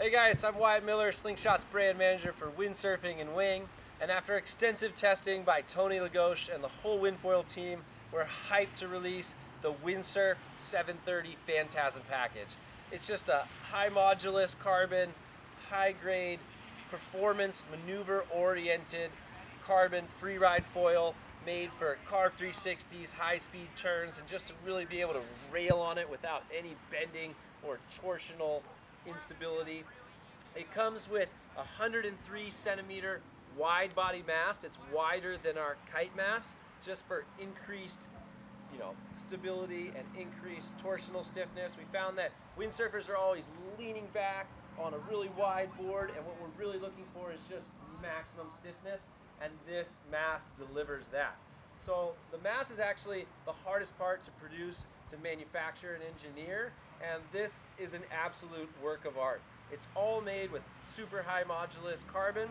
Hey guys, I'm Wyatt Miller, Slingshot's brand manager for windsurfing and wing. And after extensive testing by Tony Lagauche and the whole Windfoil team, we're hyped to release the WindSurf 730 Phantasm package. It's just a high modulus carbon, high grade, performance maneuver oriented carbon free ride foil made for carved 360s, high speed turns, and just to really be able to rail on it without any bending or torsional instability. It comes with a 103 centimeter wide body mast. It's wider than our Kite mast, just for increased stability and increased torsional stiffness. We found that windsurfers are always leaning back on a really wide board, and what we're really looking for is just maximum stiffness, and this mast delivers that. So the mast is actually the hardest part to produce, to manufacture and engineer, and this is an absolute work of art. It's all made with super high modulus carbon.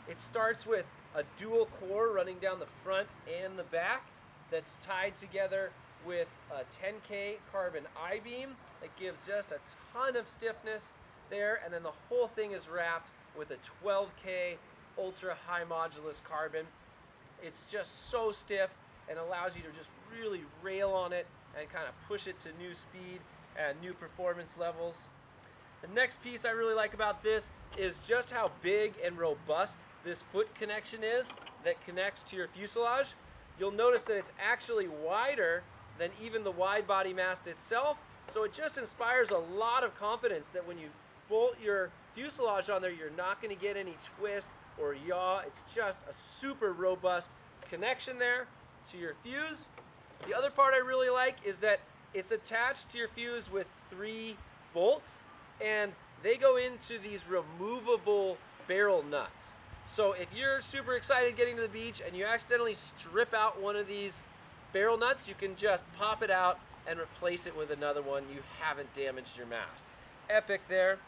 It starts with a dual core running down the front and the back that's tied together with a 10K carbon I-beam that gives just a ton of stiffness there, and then the whole thing is wrapped with a 12K ultra high modulus carbon. It's just so stiff and allows you to just really rail on it and kind of push it to new speed and new performance levels. The next piece I really like about this is just how big and robust this foot connection is that connects to your fuselage. You'll notice that it's actually wider than even the wide body mast itself, so it just inspires a lot of confidence that when you bolt your fuselage on there, you're not going to get any twist or yaw. It's just a super robust connection there to your fuse. The other part I really like is that it's attached to your fuse with 3 bolts, and they go into these removable barrel nuts. So if you're super excited getting to the beach and you accidentally strip out one of these barrel nuts, you can just pop it out and replace it with another one. You haven't damaged your mast. Epic there.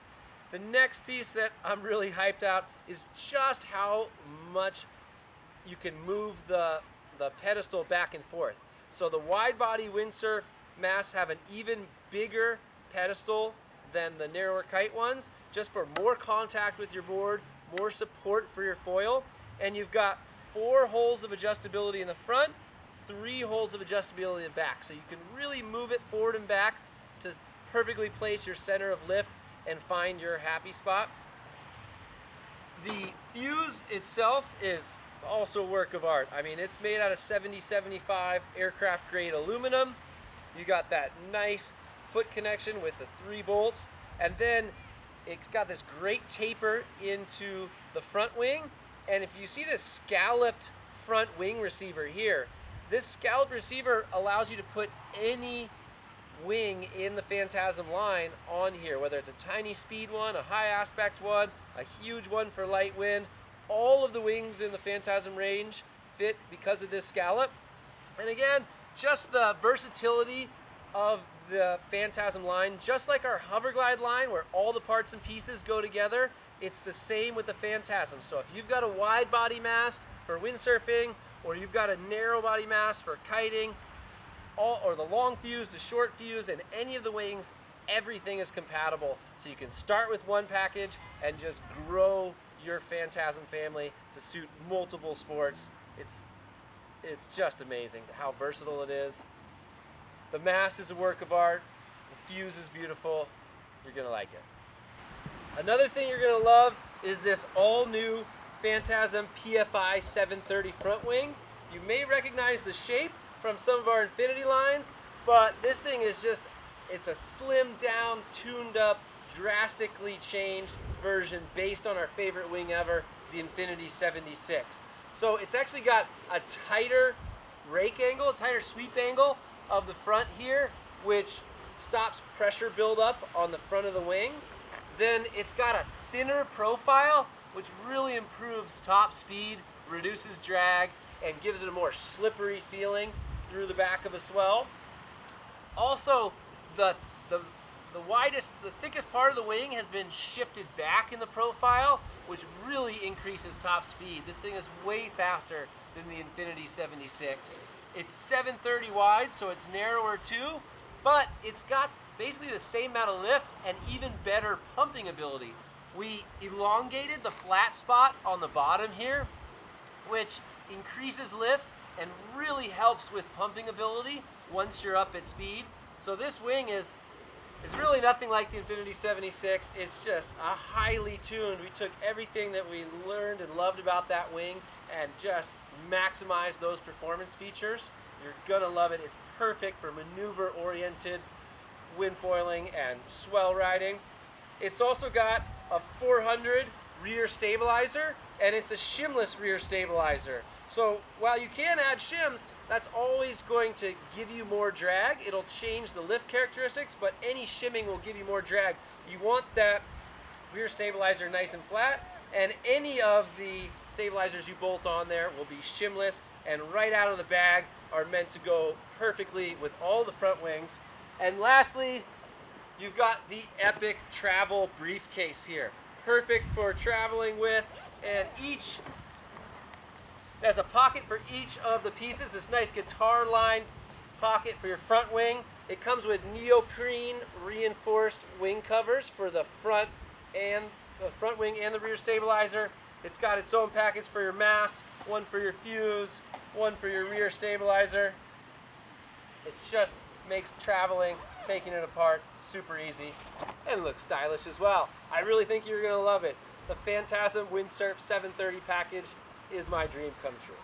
The next piece that I'm really hyped out is just how much you can move the pedestal back and forth. So the wide body windsurf masts have an even bigger pedestal than the narrower Kite ones, just for more contact with your board, more support for your foil. And you've got 4 holes of adjustability in the front, 3 holes of adjustability in the back. So you can really move it forward and back to perfectly place your center of lift and find your happy spot. The fuse itself is also a work of art. I mean, it's made out of 70-75 aircraft grade aluminum. You got that nice foot connection with the 3 bolts, and then it's got this great taper into the front wing. And if you see this scalloped front wing receiver here, this scalloped receiver allows you to put any wing in the Phantasm line on here, whether it's a tiny speed one, a high aspect one, a huge one for light wind. All of the wings in the Phantasm range fit because of this scallop. And again, just the versatility of the Phantasm line, just like our Hoverglide line where all the parts and pieces go together, it's the same with the Phantasm. So if you've got a wide body mast for windsurfing, or you've got a narrow body mast for kiting, or the long fuse, the short fuse, and any of the wings, everything is compatible. So you can start with one package and just grow your Phantasm family to suit multiple sports. It's just amazing how versatile it is. The mast is a work of art. The fuse is beautiful. You're gonna like it. Another thing you're gonna love is this all new Phantasm PFI 730 front wing. You may recognize the shape from some of our Infinity lines, but this thing is just, it's a slimmed down, tuned up, drastically changed version based on our favorite wing ever, the Infinity 76. So it's actually got a tighter rake angle, a tighter sweep angle of the front here, which stops pressure buildup on the front of the wing. Then it's got a thinner profile, which really improves top speed, reduces drag, and gives it a more slippery feeling through the back of a swell. Also, the thickest part of the wing has been shifted back in the profile, which really increases top speed. This thing is way faster than the Infinity 76. It's 730 wide, so it's narrower too, but it's got basically the same amount of lift and even better pumping ability. we elongated the flat spot on the bottom here, which increases lift and really helps with pumping ability once you're up at speed. So this wing is really nothing like the Infinity 76. It's just a highly tuned. We took everything that we learned and loved about that wing and just maximized those performance features. You're gonna love it. It's perfect for maneuver-oriented windfoiling and swell riding. It's also got a 400 rear stabilizer, and it's a shimless rear stabilizer. So while you can add shims, that's always going to give you more drag. It'll change the lift characteristics, but any shimming will give you more drag. You want that rear stabilizer nice and flat, and any of the stabilizers you bolt on there will be shimless and right out of the bag are meant to go perfectly with all the front wings. And lastly, you've got the epic travel briefcase here. Perfect for traveling with, and each has a pocket for each of the pieces. This nice guitar line pocket for your front wing. It comes with neoprene reinforced wing covers for the front wing and the rear stabilizer. It's got its own package for your mast, one for your fuse, one for your rear stabilizer. It's just makes traveling, taking it apart, super easy and looks stylish as well. I really think you're gonna love it. The Phantasm WindSurf 730 package is my dream come true.